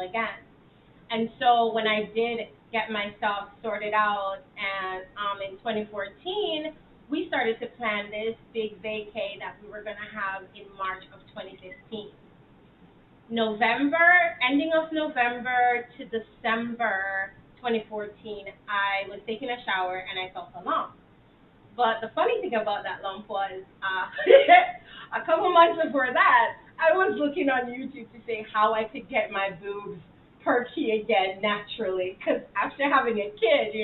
again. And so when I did get myself sorted out, and in 2014, we started to plan this big vacay that we were going to have in March of 2015. November, ending of November to December 2014, I was taking a shower and I felt a lump. But the funny thing about that lump was, a couple months before that, I was looking on YouTube to see how I could get my boobs perky again naturally. Because after having a kid,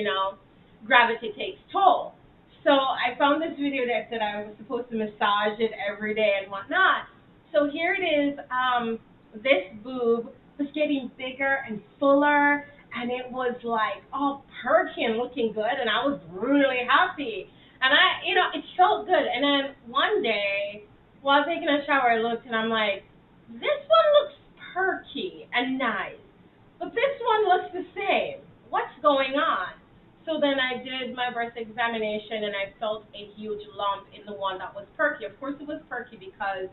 gravity takes toll. So I found this video that said I was supposed to massage it every day and whatnot. So here it is. This boob was getting bigger and fuller, and it was like all perky and looking good, and I was really happy. And it felt good. And then one day, while taking a shower, I looked and I'm like, this one looks perky and nice, but this one looks the same. What's going on? So then I did my breast examination and I felt a huge lump in the one that was perky. Of course, it was perky because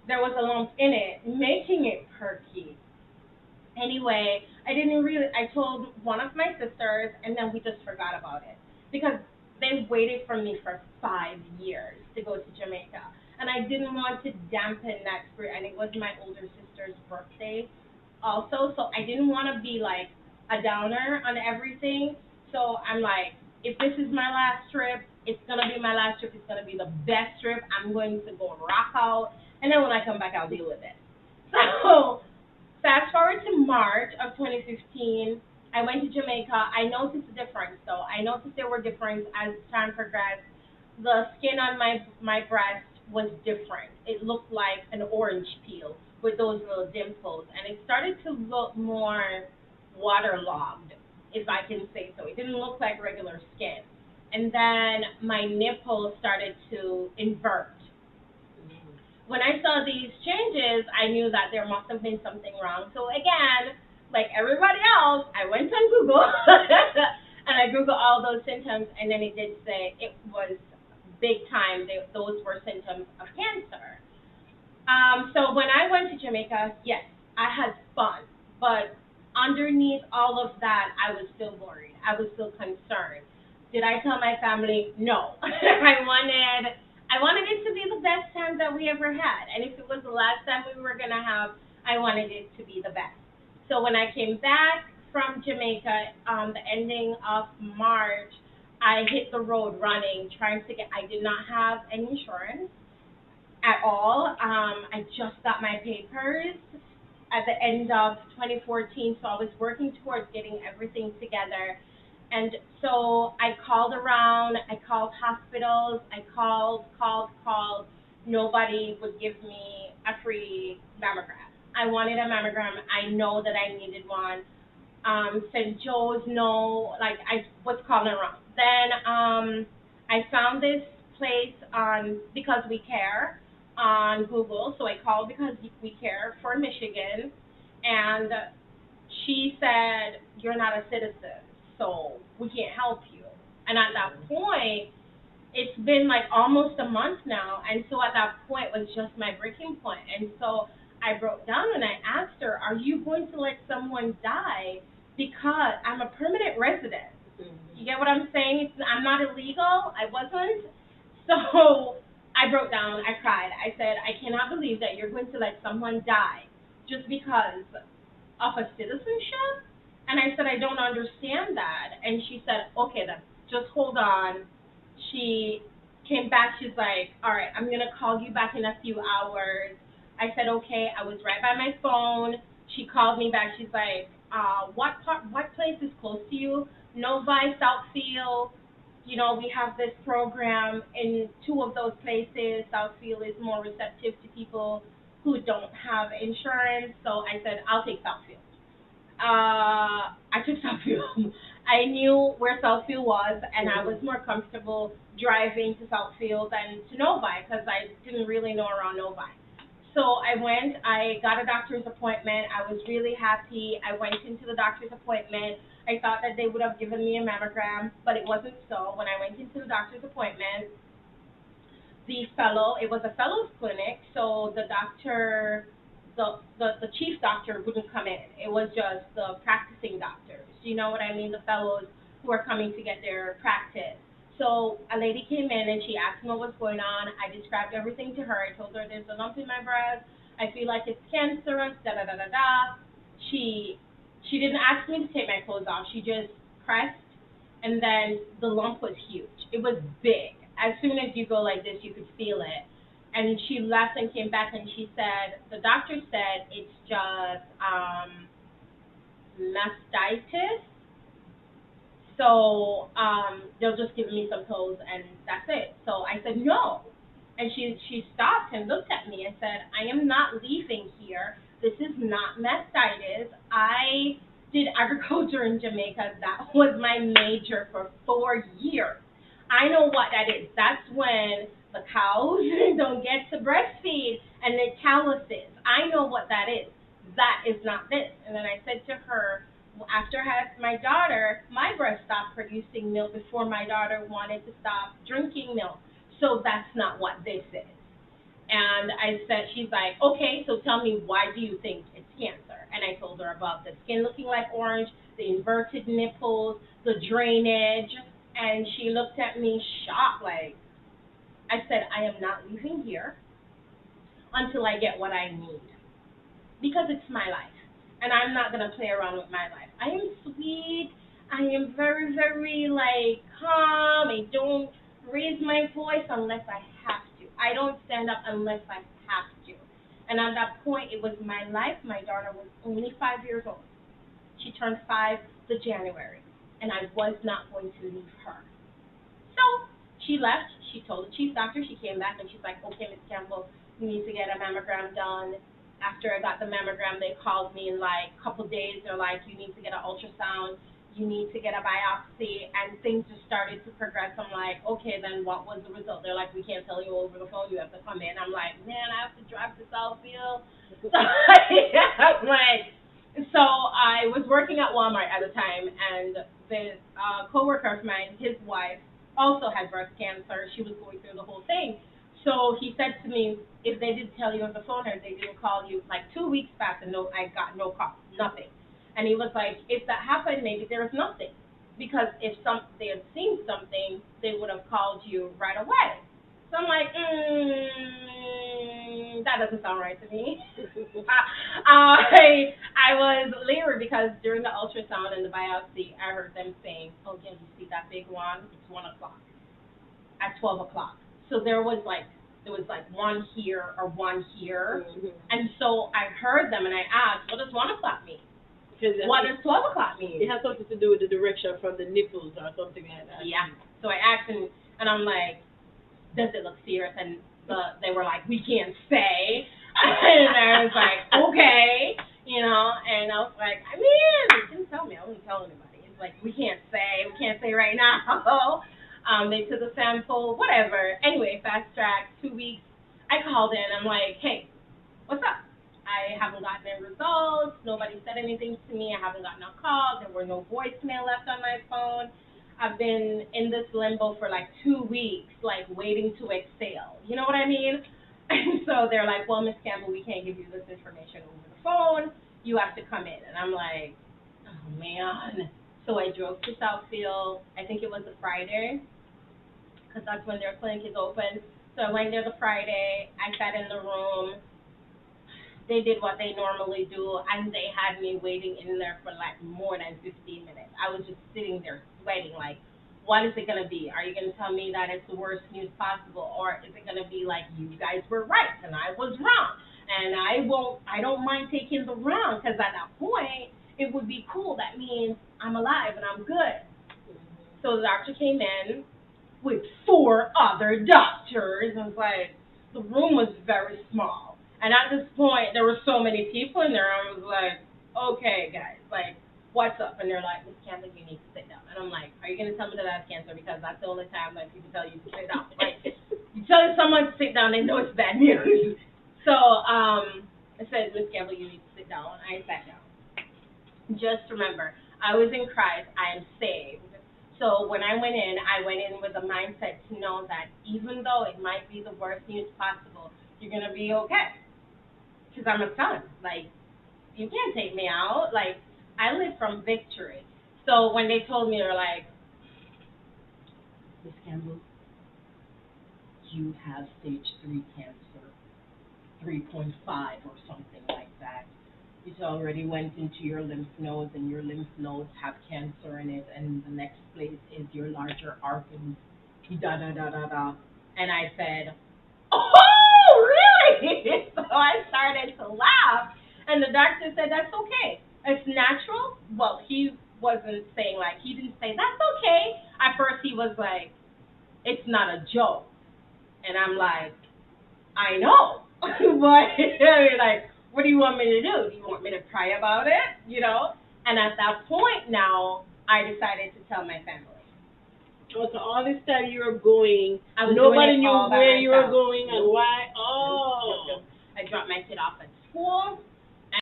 there was a lump in it, making it perky. Anyway, I told one of my sisters, and then we just forgot about it because they waited for me for 5 years to go to Jamaica. And I didn't want to dampen that spirit, and it was my older sister's birthday also, so I didn't want to be like a downer on everything. So I'm like, if this is my last trip, it's going to be my last trip. It's going to be the best trip. I'm going to go rock out, and then when I come back, I'll deal with it. So fast forward to March of 2015, I went to Jamaica. I noticed a difference, though. I noticed there were differences as time progressed. The skin on my breast was different. It looked like an orange peel with those little dimples, and it started to look more waterlogged, if I can say so. It didn't look like regular skin. And then my nipples started to invert. When I saw these changes, I knew that there must have been something wrong. So again, like everybody else, I went on Google and I Googled all those symptoms, and then it did say it was big time. Those were symptoms of cancer. So when I went to Jamaica, yes, I had fun, but underneath all of that, I was still worried. I was still concerned. Did I tell my family? No. I wanted it to be the best time that we ever had, and if it was the last time we were gonna have, I wanted it to be the best. So when I came back from Jamaica, the ending of March, I hit the road running, I did not have any insurance at all. I just got my papers at the end of 2014, so I was working towards getting everything together. And so I called around, I called hospitals, I called. Nobody would give me a free mammogram. I wanted a mammogram. I know that I needed one. St. Joe's, no, like I was calling around. Then I found this place on Because We Care on Google. So I called Because We Care for Michigan, and she said, you're not a citizen, so we can't help you. And at that point, it's been like almost a month now, and so at that point was just my breaking point. And so I broke down and I asked her, are you going to let someone die? Because I'm a permanent resident. You get what I'm saying? I'm not illegal. I wasn't. So I broke down. I cried. I said, I cannot believe that you're going to let someone die just because of a citizenship. And I said, I don't understand that. And she said, okay, then just hold on. She came back. She's like, all right, I'm going to call you back in a few hours. I said, okay. I was right by my phone. She called me back. She's like, what place is close to you? Novi, Southfield. We have this program in two of those places. Southfield is more receptive to people who don't have insurance. So I said, I'll take Southfield. I took Southfield. I knew where Southfield was, and I was more comfortable driving to Southfield than to Novi because I didn't really know around Novi. So I went, I got a doctor's appointment. I was really happy. I went into the doctor's appointment. I thought that they would have given me a mammogram, but it wasn't so. When I went into the doctor's appointment, it was a fellow's clinic, so the doctor the chief doctor wouldn't come in. It was just the practicing doctors. You know what I mean? The fellows who are coming to get their practice. So a lady came in and she asked me what was going on. I described everything to her. I told her there's a lump in my breast. I feel like it's cancerous. Da da da da da. She didn't ask me to take my clothes off. She just pressed, and then the lump was huge. It was big. As soon as you go like this, you could feel it. And she left and came back, and she said, the doctor said it's just mastitis. So they'll just give me some pills, and that's it. So I said, no. And she stopped and looked at me and said, I am not leaving here. This is not mastitis. I did agriculture in Jamaica. That was my major for 4 years. I know what that is. That's when the cows don't get to breastfeed and it calluses. I know what that is. That is not this. And then I said to her, after I had my daughter, my breast stopped producing milk before my daughter wanted to stop drinking milk. So that's not what this is. And I said, she's like, okay, so tell me, why do you think it's cancer? And I told her about the skin looking like orange, the inverted nipples, the drainage. And she looked at me shocked, like, I said, I am not leaving here until I get what I need. Because it's my life. And I'm not going to play around with my life. I am sweet. I am very, very, like, calm. I don't raise my voice unless I have to. I don't stand up unless I have to. And at that point, it was my life. My daughter was only 5 years old. She turned 5 the January. And I was not going to leave her. So she left. She told the chief doctor. She came back and she's like, okay, Ms. Campbell, you need to get a mammogram done. After I got the mammogram, they called me in like a couple days. They're like, you need to get an ultrasound. You need to get a biopsy. And things just started to progress. I'm like, okay, then what was the result? They're like, we can't tell you over the phone. You have to come in. I'm like, man, I have to drive to Southfield. I'm like, so I was working at Walmart at the time, and the coworker of mine, his wife, also had breast cancer. She was going through the whole thing. So he said to me, if they didn't tell you on the phone or they didn't call you, like 2 weeks passed and I got no call, nothing. And he was like, if that happened, maybe there was nothing. Because if they had seen something, they would have called you right away. So I'm like, that doesn't sound right to me. I was leery because during the ultrasound and the biopsy, I heard them saying, oh, yeah, you see that big one? It's 1 o'clock. At 12 o'clock. So there was like one here or one here. Mm-hmm. And so I heard them and I asked, what does 1 o'clock mean? What does 12 o'clock mean? It has something to do with the direction from the nipples or something like that. Yeah. So I asked and I'm like, does it look serious? And they were like, we can't say. And I was like, okay. You know, and I was like, I mean, they didn't tell me. I wouldn't tell anybody. It's like, we can't say right now. They took a sample, whatever. Anyway, fast track, 2 weeks. I called in. I'm like, hey, what's up? I haven't gotten any results. Nobody said anything to me. I haven't gotten a call. There were no voicemail left on my phone. I've been in this limbo for like 2 weeks, like waiting to exhale. You know what I mean? And so they're like, well, Miss Campbell, we can't give you this information over the phone. You have to come in. And I'm like, oh, man. So I drove to Southfield. I think it was a Friday, because that's when their clinic is open. So I went there the Friday. I sat in the room. They did what they normally do, and they had me waiting in there for like more than 15 minutes. I was just sitting there sweating, like, what is it going to be? Are you going to tell me that it's the worst news possible, or is it going to be like, you guys were right and I was wrong? And I don't mind taking the wrong, because at that point, it would be cool. That means I'm alive and I'm good. So the doctor came in with 4 other doctors. I was like, the room was very small. And at this point, there were so many people in there. I was like, okay, guys, like, what's up? And they're like, Miss Campbell, you need to sit down. And I'm like, are you going to tell me that I have cancer? Because that's the only time that people tell you to sit down. Like, you tell someone to sit down, they know it's bad news. So I said, Miss Campbell, you need to sit down. I sat down. Just remember, I was in Christ. I am saved. So when I went in with a mindset to know that even though it might be the worst news possible, you're going to be okay. because I'm a son. Like, you can't take me out. Like, I live from victory. So when they told me, they're like, Miss Campbell, you have stage 3 cancer, 3.5 or something like that. It already went into your lymph nodes, and your lymph nodes have cancer in it, and the next place is your larger organs, da da da da da. And I said, oh, really? So I started to laugh, and the doctor said, that's okay. It's natural. Well, he wasn't saying, like, he didn't say, that's okay. At first, he was like, it's not a joke. And I'm like, I know. But, like, what do you want me to do? Do you want me to cry about it? You know? And at that point now, I decided to tell my family. Oh, so all this time you were going, I was nobody doing it knew all by where you were myself. going and why. Oh. I dropped my kid off at school.